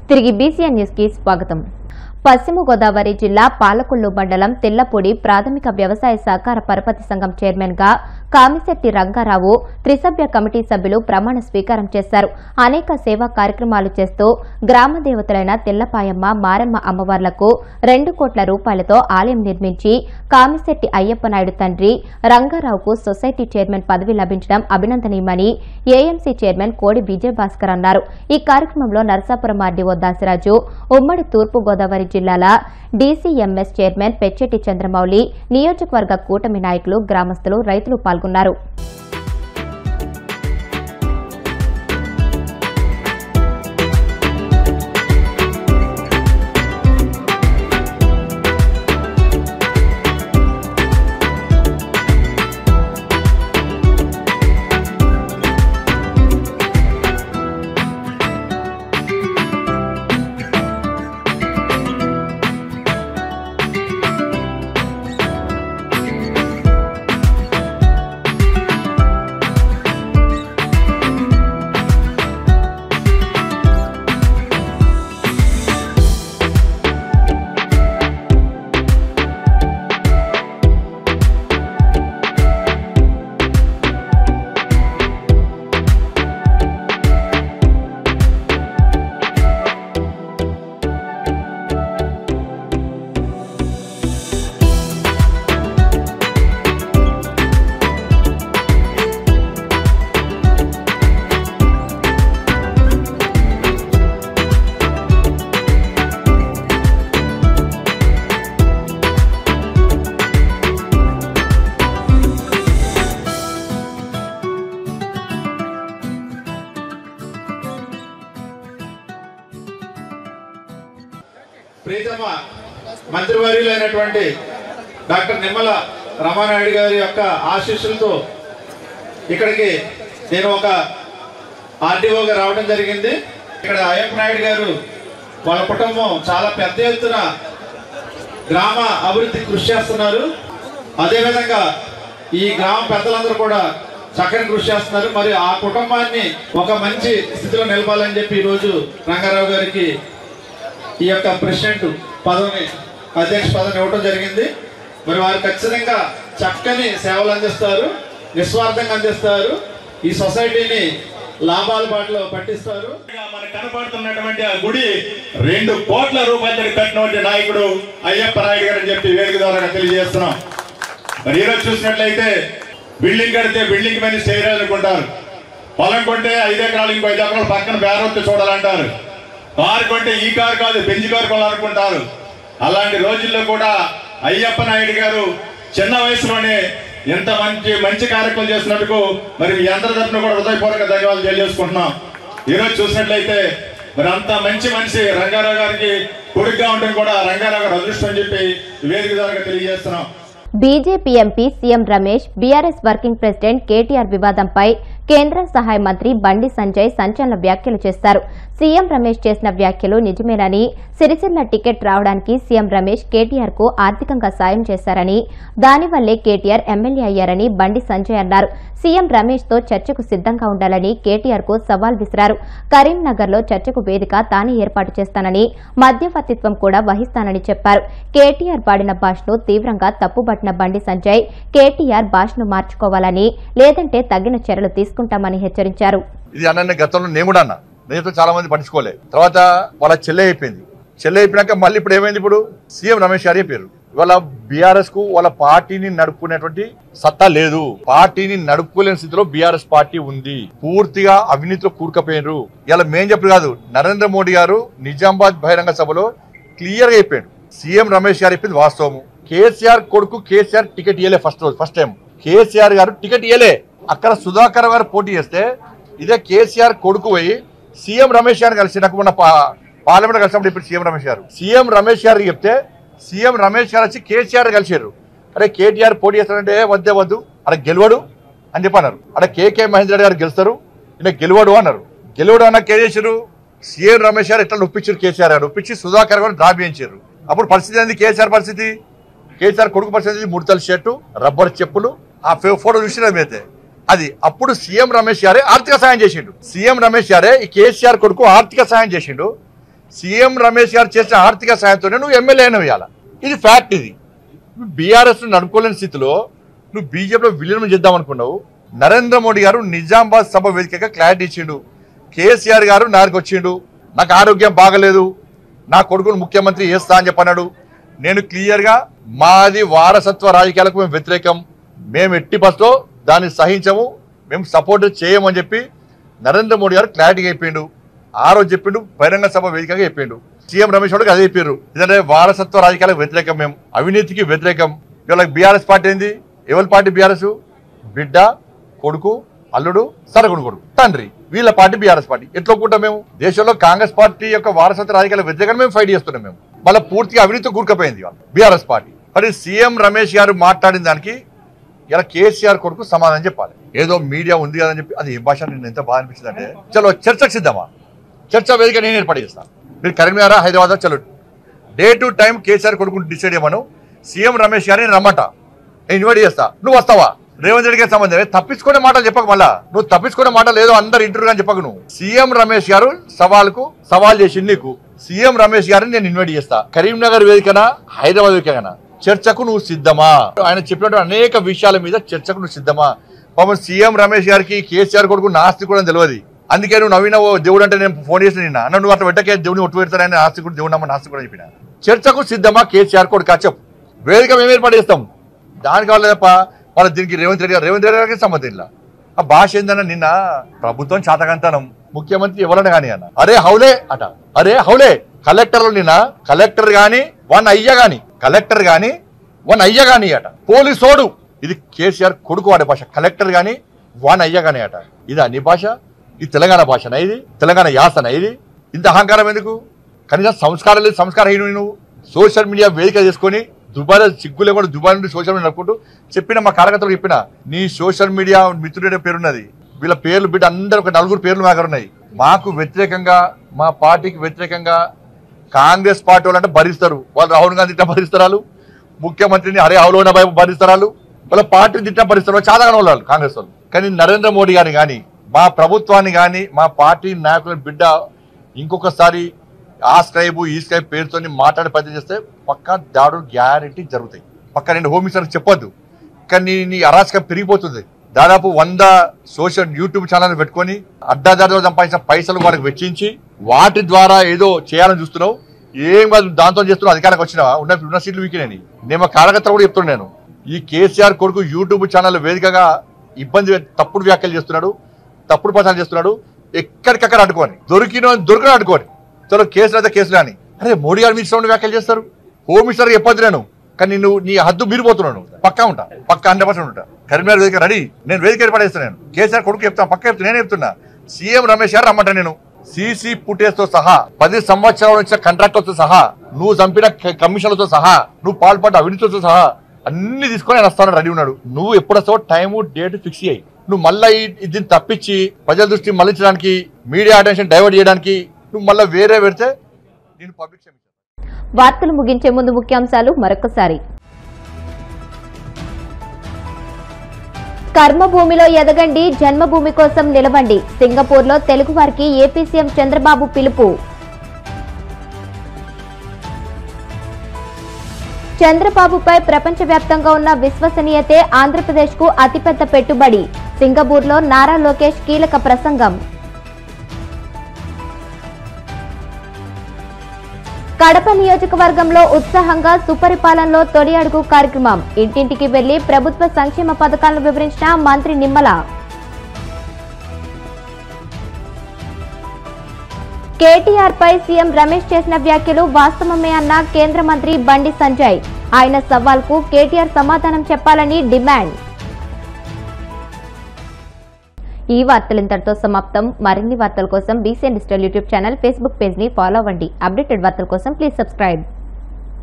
తిరిగి BCN news కి స్వాగతం. పశ్చిమ గోదావరి జిల్లా పాలకొల్లు మండలం తెల్లపూడి ప్రాథమిక వ్యవసాయ సహకార పరపతి సంఘం చైర్మన్ గా కామిశెట్టి రంగారావు త్రిసభ్య కమిటీ సభ్యులు ప్రమాణ స్వీకారం చేశారు. అనేక సేవా కార్యక్రమాలు చేస్తూ గ్రామ దేవతలైన తెల్లపాయమ్మ, మారమ్మ అమ్మవార్లకు 2 కోట్ల రూపాయలతో ఆలయం నిర్మించి కామిశెట్టి అయ్యప్ప నాయుడు తండ్రి రంగారావుకు సొసైటీ చైర్మన్ పదవి లభించడం అభినందనీయమని ఏఎంసీ చైర్మన్ కోడి విజయభాస్కర్ అన్నారు. ఈ కార్యక్రమంలో నరసాపురం ఆర్డీఓ దాసరాజు, ఉమ్మడి తూర్పు గోదావరి జిల్లాల డీసీఎంఎస్ చైర్మన్ పెచ్చెట్టి చంద్రమౌళి, నియోజకవర్గ కూటమి నాయకులు, గ్రామస్తులు, రైతులు పాల్గొన్నారు. ప్రీతమ మంత్రివర్యులైనటువంటి డాక్టర్ నిమ్మల రామానాయుడు గారి యొక్క ఆశీస్సులతో ఇక్కడికి నేను ఒక ఆర్డీఓగా రావడం జరిగింది. ఇక్కడ అయ్యప్ప నాయుడు గారు వాళ్ళ కుటుంబం చాలా పెద్ద ఎత్తున గ్రామ అభివృద్ధి కృషి చేస్తున్నారు. అదేవిధంగా ఈ గ్రామ పెద్దలందరూ కూడా చక్కని కృషి చేస్తున్నారు. మరి ఆ కుటుంబాన్ని ఒక మంచి స్థితిలో నిలపాలని చెప్పి ఈరోజు రంగారావు గారికి ఈ యొక్క ప్రెసిడెంట్ పదవిని, అధ్యక్ష పదవిని ఇవ్వడం జరిగింది. మరి వారు ఖచ్చితంగా చక్కని సేవలు అందిస్తారు, నిస్వార్థంగా అందిస్తారు, ఈ సొసైటీని లాభాల బాటలో పట్టిస్తారు. మనకు కనపడుతున్నటువంటి ఆ గుడి 2 కోట్ల రూపాయలు కట్టినటువంటి నాయకుడు అయ్యప్ప నాయుడు గారు అని చెప్పి వేదిక ద్వారా తెలియజేస్తున్నాం. మరి ఈరోజు చూసినట్లయితే బిల్డింగ్ కడితే బిల్డింగ్ మీద చేయాలనుకుంటారు, పొలం కొంటే 5 ఎకరాలు ఇంకో 5 ఎకరాలు పక్కన బేరొత్తి చూడాలంటారు, కారు కొంటే ఈ కారు కాదు బెంజ్ కారు కొనాలనుకుంటారు. అలాంటి రోజుల్లో కూడా అయ్యప్ప నాయుడు గారు చిన్న వయసులోనే ఎంత మంచి కార్యక్రమం చేసినందుకు మరి మీ అందరి తరఫున కూడా హృదయపూర్వక ధన్యవాదాలు తెలియజేసుకుంటున్నాం. ఈరోజు చూసినట్లయితే మరి అంత మంచి మనిషి రంగారావు గారికి కొడుకుగా ఉండడం కూడా రంగారావు గారు అదృష్టం అని చెప్పి వేదిక ద్వారా తెలియజేస్తున్నాం. BJP MP CM Ramesh BRS working president KTR వివాదంపై కేంద్ర సహాయ మంత్రి బండి సంజయ్ సంచలన వ్యాఖ్యలు చేశారు. సీఎం రమేష్ చేసిన వ్యాఖ్యలు నిజమేనని, సిరిసిల్ల టికెట్ రావడానికి సీఎం రమేష్ కేటీఆర్ కు ఆర్థికంగా సాయం చేశారని, దానివల్లే కేటీఆర్ ఎమ్మెల్యే అయ్యారని బండి సంజయ్ అన్నారు. సీఎం రమేష్ తో చర్చకు సిద్ధంగా ఉండాలని కేటీఆర్ కు సవాల్ విసిరారు. కరీంనగర్ లో చర్చకు వేదిక తానే ఏర్పాటు చేస్తానని, మధ్యవర్తిత్వం కూడా వహిస్తానని చెప్పారు. కేటీఆర్ పాడిన భాషను తీవ్రంగా తప్పుబట్టిన బండి సంజయ్ కేటీఆర్ భాషను మార్చుకోవాలని, లేదంటే తగిన చర్యలు తీసుకుంటామని హెచ్చరించారు. ఇది అన్న గతంలో నేను కూడా అన్నా, నేనైతే చాలా మంది పట్టించుకోలే. తర్వాత వాళ్ళ చెల్లె అయిపోయింది. చెల్లె అయిపోయినాక మళ్ళీ ఇప్పుడు ఏమైంది, ఇప్పుడు సీఎం రమేష్ గారు చెప్పారు ఇవాళ బీఆర్ఎస్ కు వాళ్ళ పార్టీని నడుపుకునేటువంటి సత్తా లేదు, పార్టీని నడుపుకోలేని స్థితిలో బీఆర్ఎస్ పార్టీ ఉంది, పూర్తిగా అవినీతిలో కూరుకుపోయినారు. ఇలా మేం చెప్పు కాదు, నరేంద్ర మోడీ గారు నిజామాబాద్ బహిరంగ సభలో క్లియర్ గా చెప్పాడు. సీఎం రమేష్ గారు చెప్పింది వాస్తవము. కేసీఆర్ కొడుకు కేసీఆర్ టికెట్ ఇయ్యలే, ఫస్ట్ టైం కేసీఆర్ గారు టికెట్ ఇయ్యలే. అక్కడ సుధాకర్ గారు పోటీ చేస్తే ఇదే కేసీఆర్ కొడుకు పోయి సీఎం రమేష్ గారు కలిసి, నాకు మొన్న పార్లమెంట్ కలిసినప్పుడు ఇప్పుడు సీఎం రమేష్ గారు చెప్తే సీఎం రమేష్ గారు వచ్చి కేసీఆర్ కలిసారు. అరే కేటీఆర్ పోటీ చేస్తారంటే వద్దు అరే గెలవడు అని చెప్పన్నారు. అరే కేకే మహేందర్ గారు గెలుస్తారు, ఈయన గెలవడు అన్నారు. గెలవడు అన్నాక ఏం చేశారు, సీఎం రమేష్ గారు ఎట్లా నొప్పించారు, కేసీఆర్ గారు నొప్పించి సుధాకర్ గారు డ్రా చేయించారు. అప్పుడు పరిస్థితి ఏంది, కేసీఆర్ పరిస్థితి, కేసీఆర్ కొడుకు పరిస్థితి 3 తల షర్టు, రబ్బర్ చెప్పులు, ఆ ఫోటో చూసినమైతే అది. అప్పుడు సీఎం రమేష్ గారే ఆర్థిక సాయం చేసిండు. సీఎం రమేష్ గారే ఈ కేసీఆర్ కొడుకు ఆర్థిక సాయం చేసిండు. సీఎం రమేష్ గారు చేసిన ఆర్థిక సాయంతోనే నువ్వు ఎమ్మెల్యే అయినా వేయాల. ఇది ఫ్యాక్ట్. ఇది బీఆర్ఎస్ నడుపుకోలేని స్థితిలో నువ్వు బీజేపీలో విలీనం చేద్దాం అనుకున్నావు. నరేంద్ర మోడీ గారు నిజామాబాద్ సభ వేదికగా క్లారిటీ ఇచ్చిండు. కేసీఆర్ గారు నాకు వచ్చిండు, నాకు ఆరోగ్యం బాగలేదు, నా కొడుకును ముఖ్యమంత్రి చేస్తా అని చెప్పన్నాడు. నేను క్లియర్గా మాది వారసత్వ రాజకీయాలకు మేము వ్యతిరేకం, మేము ఎట్టి బస్తో దాన్ని సహించము, మేము సపోర్ట్ చేయమని చెప్పి నరేంద్ర మోడీ గారు క్లారిటీగా చెప్పిండు. ఆ రోజు చెప్పిండు, బహిరంగ సభ వేదికగా చెప్పిండు. సీఎం రమేష్ గారికి అదే చెప్పారు, ఎందుకంటే వారసత్వ రాజకీయాలకు వ్యతిరేకం, మేము అవినీతికి వ్యతిరేకం. ఇవాళ బీఆర్ఎస్ పార్టీ ఏంది? ఎవరి పార్టీ బీఆర్ఎస్? బిడ్డ, కొడుకు, అల్లుడు, సరగుడు కొడుకు, తండ్రి, వీళ్ళ పార్టీ బీఆర్ఎస్ పార్టీ. ఎట్లా ఒప్పుకుంటాం మేము? దేశంలో కాంగ్రెస్ పార్టీ యొక్క వారసత్వ రాజకీయాలకు వ్యతిరేకంగా మేము ఫైట్ చేస్తున్నాం. మేము మళ్ళీ పూర్తిగా అవినీతి కూరుకుపోయింది బీఆర్ఎస్ పార్టీ. మరి సీఎం రమేష్ గారు మాట్లాడిన దానికి ఇలా కేసీఆర్ కొడుకు సమాధానం చెప్పాలి. ఏదో మీడియా ఉంది కదని చెప్పి అది ఏ భాష నేను ఎంత బాగా అనిపించింది అంటే, చలో చర్చకు సిద్ధమా, చర్చ వేదిక నేను ఏర్పాటు చేస్తాను. మీరు కరీంనగర్, హైదరాబాద్ చలో డే టు టైం కేసీఆర్ కొడుకుని డిసైడ్ చేయమను. సీఎం రమేష్ గారిని రమ్మంట, నేను ఇన్వైట్ చేస్తా. నువ్వు వస్తావా? రేవంత్ రెడ్డికి సంబంధమే. తప్పించుకునే మాటలు చెప్పకు. మళ్ళా నువ్వు తప్పించుకునే మాటలు ఏదో అందరు ఇంటర్వ్యూ అని చెప్పకు. నువ్వు సీఎం రమేష్ గారు సవాల్ చేసింది నీకు. సీఎం రమేష్ గారిని నేను ఇన్వైట్ చేస్తా. కరీంనగర్ వేదికనా, హైదరాబాద్ వేదికనా, చర్చకు నువ్వు సిద్ధమా? ఆయన చెప్పినట్టు అనేక విషయాల మీద చర్చకు నువ్వు సిద్ధమా? పాపం సీఎం రమేష్ గారికి కేసీఆర్ కొడుకు నాస్తికుడు అని తెలియదు. అందుకే నువ్వు నవ్వినవో దేవుడు అంటే నేను ఫోన్ చేసిన నిన్న అన్న, నువ్వు అట్లా వెంటకే దేవుని ఒట్టు పెడతానని నాస్తికుడు దేవుడు నమ్మ నాస్తికుడు చెప్పిన. చర్చకు సిద్ధమా కేసీఆర్ కొడుకు? చెప్పు. వేదిక మేము ఏర్పాటు చేస్తాం. దానికి కావాలి తప్ప వాళ్ళ దీనికి రేవంత్ రెడ్డి గారికి సంబంధం ఇలా. ఆ భాష ఏందన్న, నిన్న ప్రభుత్వం చాతకంతనం, ముఖ్యమంత్రి ఎవరన్నా కానీ అన్న అరే హౌలే అట, అరే హౌలే. కలెక్టర్లు నిన్న కలెక్టర్ గాని వన్ అయ్య గాని, కలెక్టర్ గాని వన్ అయ్య గాని అట, పోలీసోడు. ఇది కేసీఆర్ కొడుకు వాడే భాష. కలెక్టర్ గాని వన్ అయ్య గాని అట. ఇది అన్ని భాష? ఇది తెలంగాణ భాషనా? ఇది తెలంగాణ యాసనా? ఇది ఇంత అహంకారం ఎందుకు? కనీసం సంస్కారం లేదు. సంస్కారహీనుడు నువ్వు. సోషల్ మీడియా వేదిక చేసుకొని దుబాయ్ సిగ్గు లేకుండా దుబాయ్ నుండి సోషల్ మీడియా నడుపుకుంటూ చెప్పిన మా కార్యకర్తలు చెప్పిన నీ సోషల్ మీడియా మిత్రుడే పేరున్నది, వీళ్ళ పేర్లు బిడ్డ అందరూ ఒక 4 పేర్లు మా దగ్గర ఉన్నాయి. మాకు వ్యతిరేకంగా, మా పార్టీకి వ్యతిరేకంగా కాంగ్రెస్ పార్టీ వాళ్ళు అంటే భరిస్తారు. వాళ్ళు రాహుల్ గాంధీ తిట్టిన భరిస్తారు, ముఖ్యమంత్రిని హరే హౌలోన భరిస్తారు, వాళ్ళ పార్టీని తిట్టిన భరిస్తారు. చాలా వాళ్ళు కాంగ్రెస్ వాళ్ళు. కానీ నరేంద్ర మోడీ గారిని కానీ, మా ప్రభుత్వాన్ని కానీ, మా పార్టీ నాయకుల బిడ్డ ఇంకొకసారి ఆ స్క్రైబు ఈ స్క్రైబ్ పేరుతో మాట్లాడే ప్రయత్నం చేస్తే పక్కా దాడులు గ్యారెంటీ జరుగుతాయి. పక్క 2 హోమ్ మినిస్టర్కి చెప్పొద్దు. కానీ నీ అరాచకం పెరిగిపోతుంది. దాదాపు 100 సోషల్ యూట్యూబ్ ఛానల్ పెట్టుకొని అడ్డాదారిలో సంపాదించిన పైసలు వాళ్ళకి వెచ్చించి వాటి ద్వారా ఏదో చేయాలని చూస్తున్నావు. ఏం కాదు, దాంతో చేస్తున్నావు. అధికారానికి వచ్చినావా? ఉన్న సీట్లు వీకినాయి. నేను మా కార్యకర్తలు కూడా చెప్తున్నాను. నేను ఈ కేసీఆర్ కొడుకు యూట్యూబ్ ఛానల్ వేదికగా తప్పుడు వ్యాఖ్యలు చేస్తున్నాడు, తప్పుడు ప్రచారం చేస్తున్నాడు. ఎక్కడికక్కడ అడ్డుకోని, దొరికిన అడ్డుకోని. చలో కేసులు అయితే కేసులు అని. అరే మోడీ గారు మీరు సౌండ్ వ్యాఖ్యలు చేస్తారు. హోమ్ మినిస్టర్ చెప్పొద్దు నేను, కానీ నువ్వు నీ హద్దు మీరిపోతున్నాను. పక్కా ఉంటా, పక్కా 100% ఉంటా. కరీంనగర్ వేదిక రెడీ, నేను వేదిక ఏర్పడేస్తాను. నేను కేసీఆర్ కొడుకు చెప్తాను, పక్క చెప్తాను. నేను చెప్తున్నా, సీఎం రమేష్ గారు రమ్మంటా. నేను సీసీ ఫుటేజ్ తో సహా 10 సంవత్సరాల నుంచి కాంట్రాక్టర్తో సహా, నువ్వు చంపిన కమిషన్లతో సహా, నువ్వు పాల్పడ్డ అవినీతితో సహా అన్ని తీసుకొని ఆయన వస్తాను రెడీ ఉన్నాడు. నువ్వు ఎప్పుడు వస్తావో టైము డేట్ ఫిక్స్ అయ్యి, నువ్వు మళ్ళీ దీన్ని తప్పించి ప్రజల దృష్టి మళ్లించడానికి, మీడియా అటెన్షన్ డైవర్ట్ చేయడానికి నువ్వు మళ్ళీ వేరే పెడితే నేను పబ్లిక్ క్షమించాను. వార్తలు ముగించే ముందు ముఖ్యాంశాలు మరొకసారి. కర్మభూమిలో ఎదగండి, జన్మభూమి కోసం నిలవండి. సింగపూర్లో తెలుగువారికి ఏపీ సీఎం చంద్రబాబు పిలుపు. చంద్రబాబుపై ప్రపంచవ్యాప్తంగా ఉన్న విశ్వసనీయతే ఆంధ్రప్రదేశ్కు అతిపెద్ద పెట్టుబడి. సింగపూర్లో నారా లోకేష్ కీలక ప్రసంగం. కడప నియోజకవర్గంలో ఉత్సాహంగా సుపరిపాలనలో తొలి అడుగు కార్యక్రమం. ఇంటింటికి వెళ్లి ప్రభుత్వ సంక్షేమ పథకాలను వివరించిన మంత్రి నిమ్మల. కేటీఆర్ పై సీఎం రమేష్ చేసిన వ్యాఖ్యలు వాస్తవమే అన్న కేంద్ర మంత్రి బండి సంజయ్. ఆయన సవాల్కు కేటీఆర్ సమాధానం చెప్పాలని డిమాండ్. ఈ వార్తలు ఇంతటితో సమాప్తం. మరిన్ని వార్తల కోసం BCN digital YouTube channel, Facebook page ని ఫాలో అవ్వండి. అప్డేటెడ్ వార్తల కోసం ప్లీజ్ సబ్స్క్రైబ్.